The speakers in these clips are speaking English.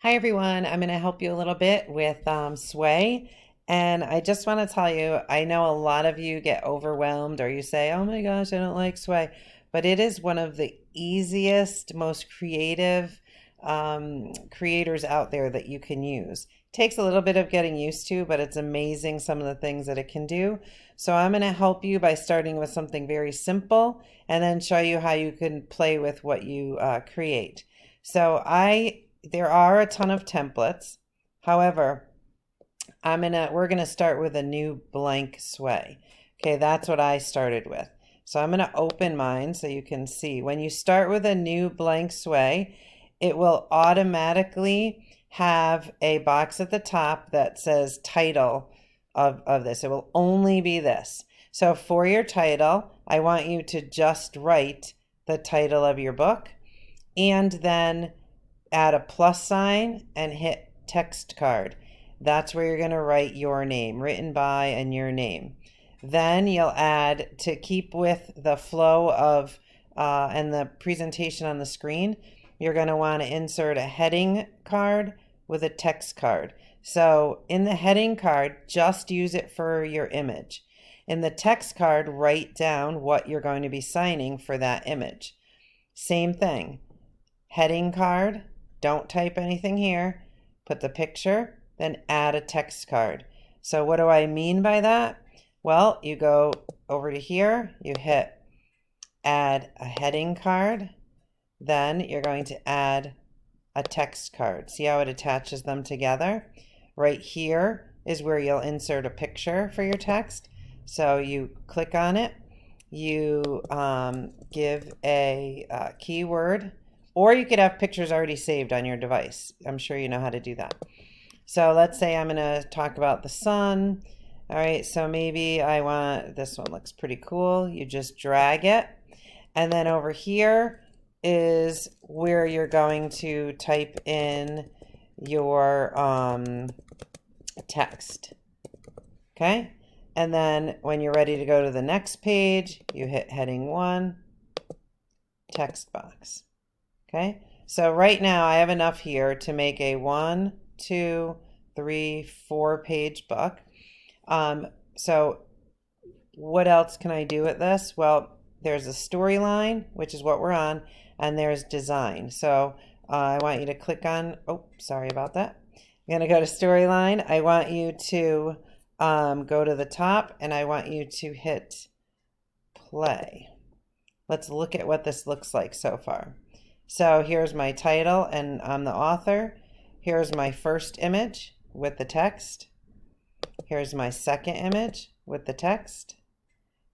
Hi everyone, I'm going to help you a little bit with Sway. And I just want to tell you, I know a lot of you get overwhelmed or you say, oh my gosh, I don't like Sway. But it is one of the easiest, most creative creators out there that you can use. Takes a little bit of getting used to, but it's amazing some of the things that it can do. So I'm going to help you by starting with something very simple and then show you how you can play with what you create. There are a ton of templates. However, we're gonna start with a new blank sway. Okay, that's what I started with. So I'm gonna open mine so you can see. When you start with a new blank sway, it will automatically have a box at the top that says title of this. It will only be this. So for your title, I want you to just write the title of your book and then add a plus sign and hit text card. That's where you're going to write your name, written by and your name. Then you'll add, to keep with the flow of and the presentation on the screen, you're going to want to insert a heading card with a text card. So in the heading card, just use it for your image. In the text card, write down what you're going to be signing for that image. Same thing. Heading card, don't type anything here. Put the picture, then add a text card. So what do I mean by that? Well, you go over to here, you hit add a heading card, then you're going to add a text card. See how it attaches them together? Right here is where you'll insert a picture for your text. So you click on it, you give a keyword, or you could have pictures already saved on your device. I'm sure you know how to do that. So let's say I'm going to talk about the sun. All right, so maybe I want, this one looks pretty cool. You just drag it. And then over here is where you're going to type in your text. Okay? And then when you're ready to go to the next page, you hit heading 1, text box. Okay, so right now I have enough here to make a 1, 2, 3, 4 page book. So what else can I do with this? Well, there's a storyline, which is what we're on, and there's design. So I want you to click on, oh, sorry about that. I'm going to go to storyline. I want you to go to the top and I want you to hit play. Let's look at what this looks like so far. So here's my title and I'm the author. Here's my first image with the text. Here's my second image with the text.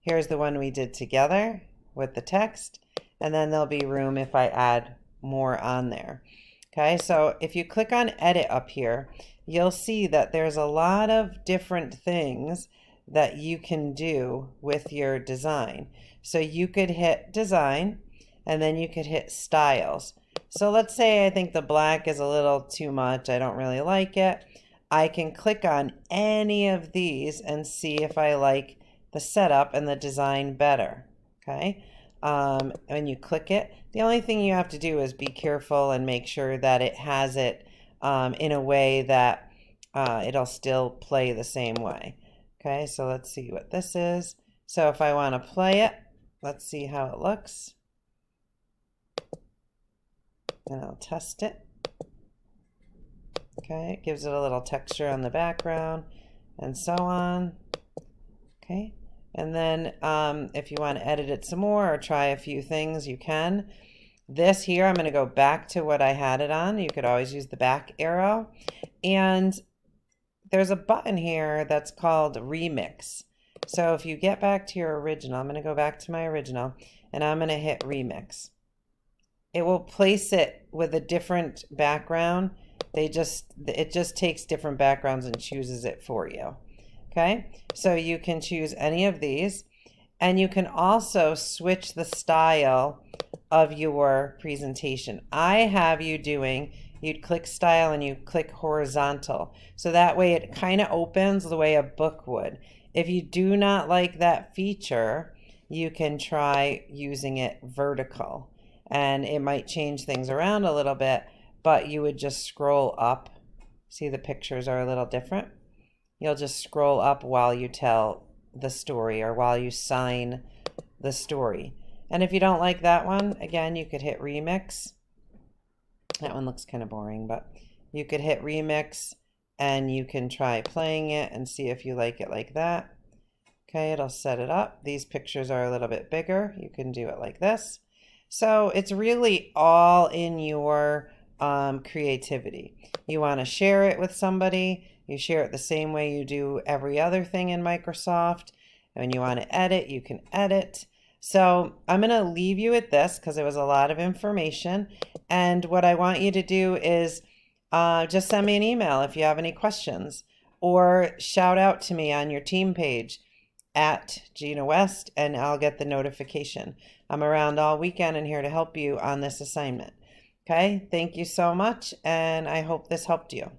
Here's the one we did together with the text. And then there'll be room if I add more on there. Okay, so if you click on edit up here, you'll see that there's a lot of different things that you can do with your design. So you could hit design, and then you could hit styles. So let's say I think the black is a little too much. I don't really like it. I can click on any of these and see if I like the setup and the design better. Okay. When you click it, the only thing you have to do is be careful and make sure that it has it in a way that it'll still play the same way. Okay, so let's see what this is. So if I want to play it, let's see how it looks. And I'll test it. Okay, it gives it a little texture on the background and so on. Okay, and then if you want to edit it some more or try a few things, you can. This here, I'm going to go back to what I had it on. You could always use the back arrow. And there's a button here that's called remix. So if you get back to your original, I'm going to go back to my original and I'm going to hit remix. It will place it with a different background. It just takes different backgrounds and chooses it for you. Okay, so you can choose any of these, and you can also switch the style of your presentation. I have you doing, you'd click style and you click horizontal. So that way it kind of opens the way a book would. If you do not like that feature, you can try using it vertical. And it might change things around a little bit, but you would just scroll up. See, the pictures are a little different. You'll just scroll up while you tell the story or while you sign the story. And if you don't like that one, again, you could hit remix. That one looks kind of boring, but you could hit remix and you can try playing it and see if you like it like that. Okay, it'll set it up. These pictures are a little bit bigger. You can do it like this. So it's really all in your creativity. You want to share it with somebody. You share it the same way you do every other thing in Microsoft. And when you want to edit, you can edit. So I'm going to leave you with this because it was a lot of information. And what I want you to do is just send me an email if you have any questions, or shout out to me on your team page at Gina West, and I'll get the notification. I'm around all weekend and here to help you on this assignment. Okay, thank you so much, and I hope this helped you.